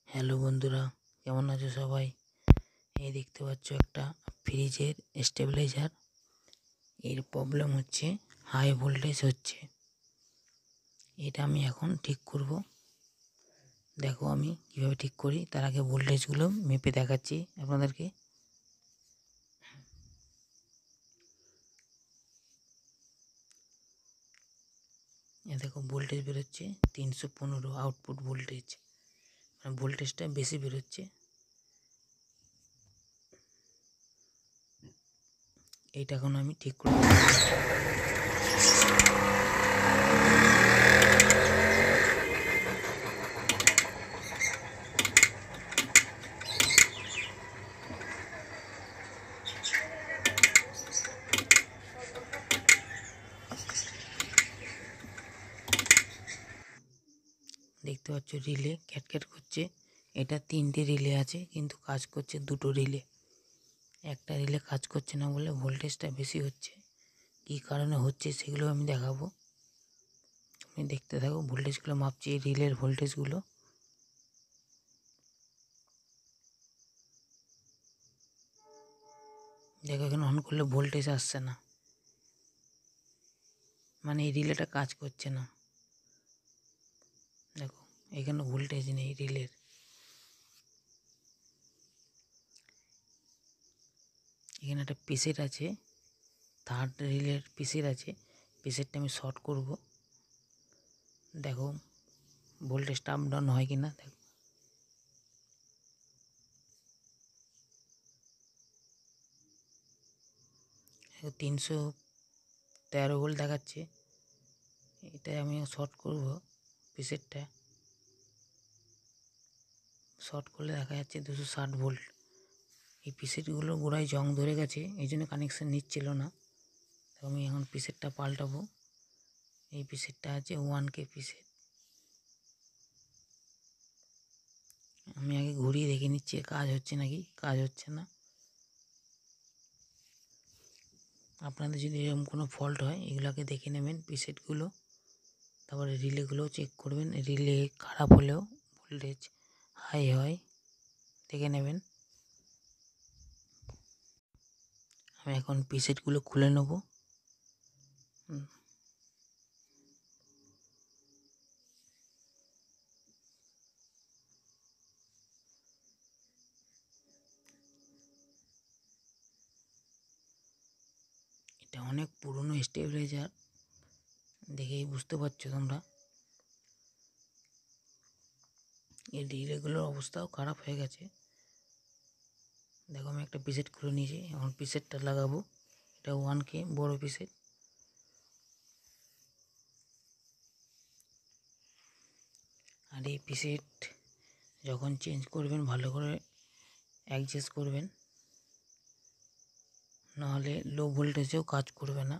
Hello বন্ধুরা, কেমন আছো সবাই? এই দেখতে পাচ্ছ একটা ফ্রিজের স্টেবিলাইজার। এর প্রবলেম হচ্ছে হাই ভোল্টেজ হচ্ছে। এটা আমি এখন ঠিক করব। দেখো আমি কিভাবে ঠিক করি। তার আগে ভোল্টেজগুলো মেপে দেখাচ্ছি আপনাদেরকে। দেখো ভোল্টেজ বেরোচ্ছে 315 আউটপুট ভোল্টেজ, মানে ভোল্টেজটা বেশি বেরোচ্ছে। এইটা এখন আমি ঠিক করব। দেখতে পাচ্ছ রিলে ক্যাটক্যাট করছে। এটা 3টে রিলে আছে, কিন্তু কাজ করছে 2টো রিলে। একটা রিলে কাজ করছে না বলে ভোল্টেজটা বেশি হচ্ছে। কী কারণে হচ্ছে সেগুলো আমি দেখাবো। তুমি দেখতে থাকো। ভোল্টেজগুলো মাপছি, এই রিলের ভোল্টেজগুলো। দেখো এখানে অন করলে ভোল্টেজ আসছে না, মানে এই রিলেটা কাজ করছে না। দেখো এখানে ভোল্টেজ নেই রিলের। এখানে একটা পিসেট আছে, থার্ড রিলের পিসেট আছে। পিসেটটা আমি শর্ট করব। দেখো ভোল্টেজটা আপ ডাউন হয় কিনা। দেখো 313 ভোল্ট দেখাচ্ছে। এটা আমি শর্ট করব পিসেটটা। শর্ট করলে দেখা যাচ্ছে 260 ভোল্ট। এই পিসেটগুলো গোড়ায় জং ধরে গেছে, এই জন্য কানেকশান নিচ্ছিল না। তো আমি এখন পিসেটটা পাল্টাবো। এই পিসেটটা আছে 1K পিসেট। আমি আগে ঘুরিয়ে দেখে নিচ্ছি কাজ হচ্ছে নাকি। কাজ হচ্ছে না। আপনাদের যদি এরকম কোনো ফল্ট হয় এগুলোকে দেখে নেবেন পিসেটগুলো। তারপরে রিলেগুলোও চেক করবেন। রিলে খারাপ হলেও ভোল্টেজ হাই হয়, দেখে নেবেন। আমি এখন পিসেটগুলো খুলে নেব। এটা অনেক পুরনো স্টেবিলাইজার, দেখেই বুঝতে পারছো তোমরা। এই রিলেগুলোর অবস্থাও খারাপ হয়ে গেছে। দেখো আমি একটা পিসেট খুলে নিয়েছি, এখন পিসেটটা লাগাবো। এটা 1K বড় পিসেট। আর এই পিসেট যখন চেঞ্জ করবেন ভালো করে অ্যাডজাস্ট করবেন, নাহলে লো ভোল্টেজেও কাজ করবে না।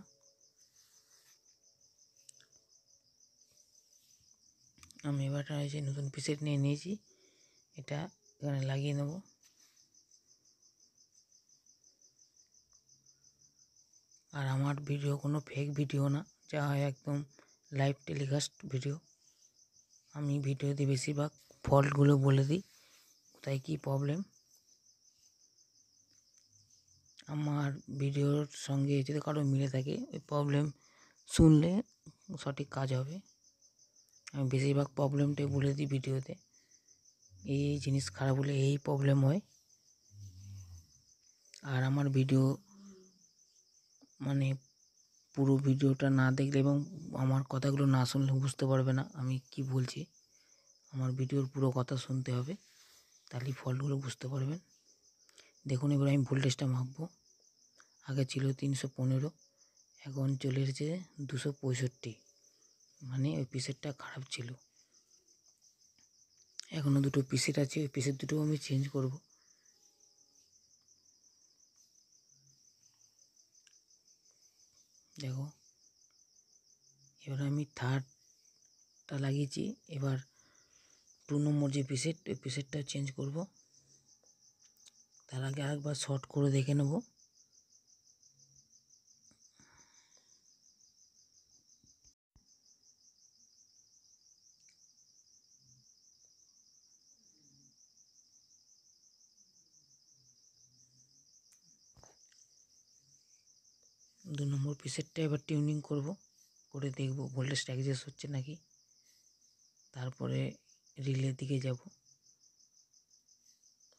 আমি এবার যে নতুন পিসেট নিয়ে নিয়েছি, এটা এখানে লাগিয়ে নেব। আর আমার ভিডিও কোনো ফেক ভিডিও না, যা হয় একদম লাইভ টেলিকাস্ট ভিডিও। আমি ভিডিওতে বেশিরভাগ ফল্টগুলো বলে দিই, কোথায় কী প্রবলেম। আমার ভিডিওর সঙ্গে যদি কারো মিলে থাকে, ওই প্রবলেম শুনলে সঠিক কাজ হবে। আমি বেশিরভাগ প্রবলেমটাই বলে দিই ভিডিওতে। এই জিনিস খারাপ হলে এই প্রবলেম হয়। আর আমার ভিডিও মানে পুরো ভিডিওটা না দেখলে এবং আমার কথাগুলো না শুনলে বুঝতে পারবে না আমি কি বলছি। আমার ভিডিওর পুরো কথা শুনতে হবে, তাহলেই ফল্টগুলো বুঝতে পারবেন। দেখুন এবার আমি ভোল্টেজটা মাপবো। আগে ছিল 315, এখন চলে এসেছে 265। মানে ওই পিসেটটা খারাপ ছিল। এখনও 2টো পিসেট আছে, ওই পিসেট দুটো আমি চেঞ্জ করব। দেখো এবার আমি থার্ডটা লাগিয়েছি। এবার 2 নম্বর যে পিসেট, ওই পিসেটটা চেঞ্জ করব। তার আগে আরেকবার শর্ট করে দেখে নেব। পিসেরটা এবার টিউনিং করব, করে দেখব ভোল্টেজটা অ্যাডজাস্ট হচ্ছে নাকি। তারপরে রিলের দিকে যাব।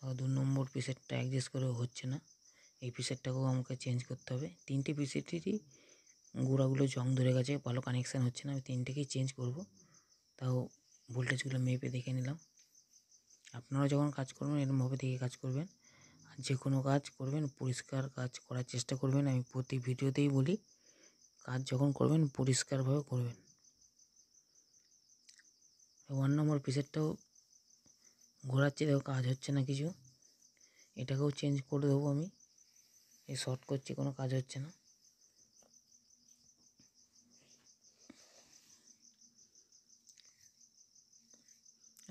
2 নম্বর পিসেরটা অ্যাডজাস্ট করে হচ্ছে না, এই পিসেরটাকেও আমাকে চেঞ্জ করতে হবে। 3টে পিসেরই গোড়াগুলো জং ধরে গেছে, ভালো কানেকশান হচ্ছে না। আমি 3টেকেই চেঞ্জ করব, তাও ভোল্টেজগুলো মেপে দেখে নিলাম। আপনারা যখন কাজ করবেন এরকমভাবে দেখে কাজ করবেন, আর যে কোনো কাজ করবেন পরিষ্কার কাজ করার চেষ্টা করবেন। আমি প্রতি ভিডিওতেই বলি, কাজ যখন করবেন পরিষ্কারভাবে করবেন। 1 নম্বর পিসেরটাও ঘোরাচ্ছে, দেখো কাজ হচ্ছে না কিছু, এটাকেও চেঞ্জ করে দেবো আমি। এই শর্ট করছি, কোনো কাজ হচ্ছে না।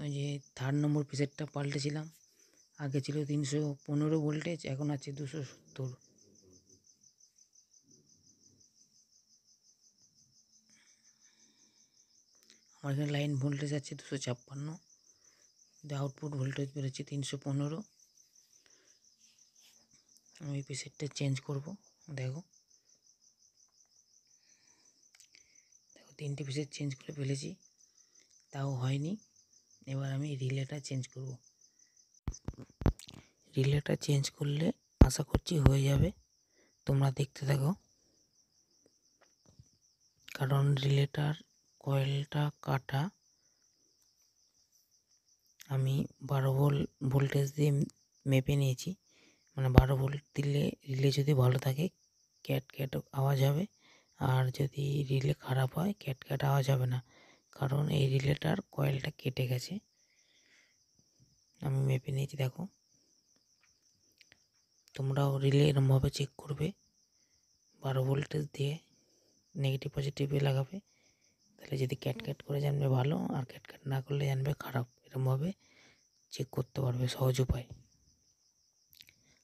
ওই যে 3 নম্বর পিসেরটা পাল্টেছিলাম, আগে ছিল 315 ভোল্টেজ, এখন আছে 270। আমার এখানে লাইন ভোল্টেজ আছে 256, আউটপুট ভোল্টেজ বেরোচ্ছে 315। আমি পিসেরটা চেঞ্জ করব। দেখো 3টে পিসের চেঞ্জ করে ফেলেছি, তাও হয়নি। এবার আমি রিলেটা চেঞ্জ করব। রিলেটা চেঞ্জ করলে আশা করছি হয়ে যাবে, তোমরা দেখতে থাকো। কারণ রিলেটার কয়েলটা কাটা, আমি 12 ভোল্টেজ দিয়ে মেপে নিয়েছি। মানে 12 ভোল্ট দিলে রিলে যদি ভালো থাকে ক্যাট ক্যাট আওয়াজ হবে, আর যদি রিলে খারাপ হয় ক্যাট ক্যাট আওয়াজ হবে না, কারণ এই রিলেটার কয়েলটা কেটে গেছে। আমি মেপে নিয়েছি, দেখো। তোমরাও রিলে এরমভাবে চেক করবে, 12 ভোল্টেজ দিয়ে নেগেটিভ পজিটিভে লাগাবে, তাহলে যদি ক্যাট ক্যাট করে জানবে ভালো, আর ক্যাট ক্যাট না করলে জানবে খারাপ। এরমভাবে চেক করতে পারবে, সহজ উপায়।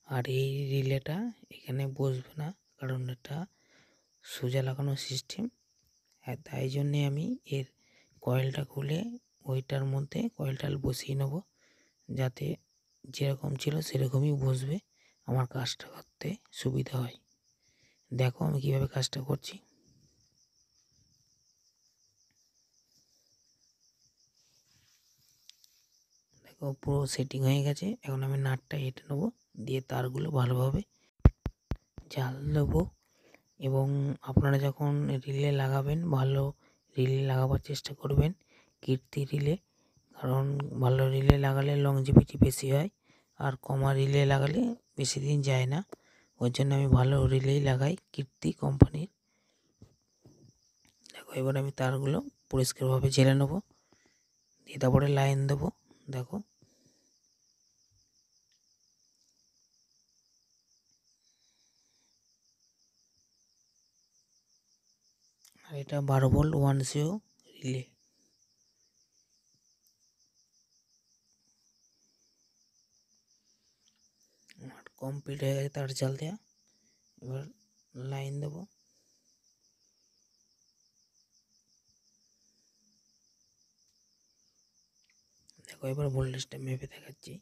আর এই রিলেটা এখানে বসবে না, কারণ এটা সোজা লাগানো সিস্টেম। তাই জন্যে আমি এর কয়েলটা খুলে ওইটার মধ্যে কয়েলটা বসিয়ে নেব, যাতে যেরকম ছিল সেরকমই বসবে, আমার কাজটা করতে সুবিধা হয়। দেখো আমি কীভাবে কাজটা করছি। দেখো পুরো সেটিং হয়ে গেছে। এখন আমি নাটটা এঁটে নেবো, দিয়ে তারগুলো ভালোভাবে জাল দেবো। এবং আপনারা যখন রিলে লাগাবেন ভালো রিলে লাগাবার চেষ্টা করবেন, কীর্তি রিলে, কারণ ভালো রিলে লাগালে লংজিভিটি বেশি হয়, আর কমা রিলে লাগালে বেশি দিন যায় না। ওই জন্য আমি ভালো রিলেই লাগাই, কীর্তি কোম্পানির। দেখো এবার আমি তারগুলো পরিষ্কারভাবে ঝেড়ে নেবো, দিয়ে তারপরে লাইন দেবো। দেখো আর এটা 12 ভোল্ট 1 রিলে। আর কমপ্লিট হয়ে গেছে তার জাল দেওয়া। এবার লাইন দেবো। দেখো এবার ভোল্টেজটা মেপে দেখাচ্ছি।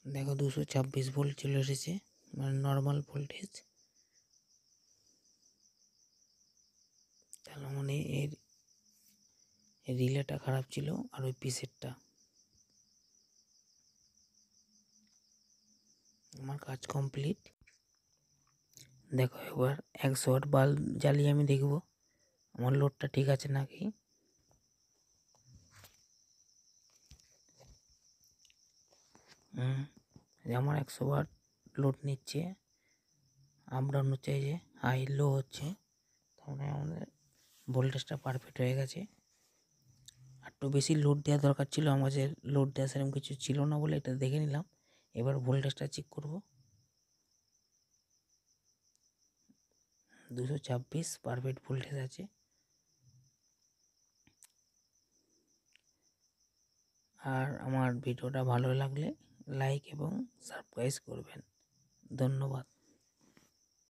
দেখো 226 ভোল্ট চলে এসেছে, মানে নর্মাল ভোল্টেজ। তাহলে মানে এর রিলেটা খারাপ ছিল, আর ওই পিসেরটা। আমার কাজ কমপ্লিট। দেখো এবার 100 ওয়াট বাল্ব জ্বালিয়ে আমি দেখব আমার লোডটা ঠিক আছে নাকি। আমার 100 ওয়াট লোড নিচ্ছে, আপ ডাউন হচ্ছে, এই যে হাই লো হচ্ছে, তাহলে আমাদের ভোল্টেজটা পারফেক্ট হয়ে গেছে। একটু বেশি লোড দেওয়া দরকার ছিল, আমার কাছে লোড দেওয়া সেরকম কিছু ছিল না বলে এটা দেখে নিলাম। এবার ভোল্টেজটা চেক করব। 226 পারফেক্ট ভোল্টেজ আছে। আর আমার ভিডিওটা ভালো লাগলে লাইক এবং সাবস্ক্রাইব করবেন। ধন্যবাদ।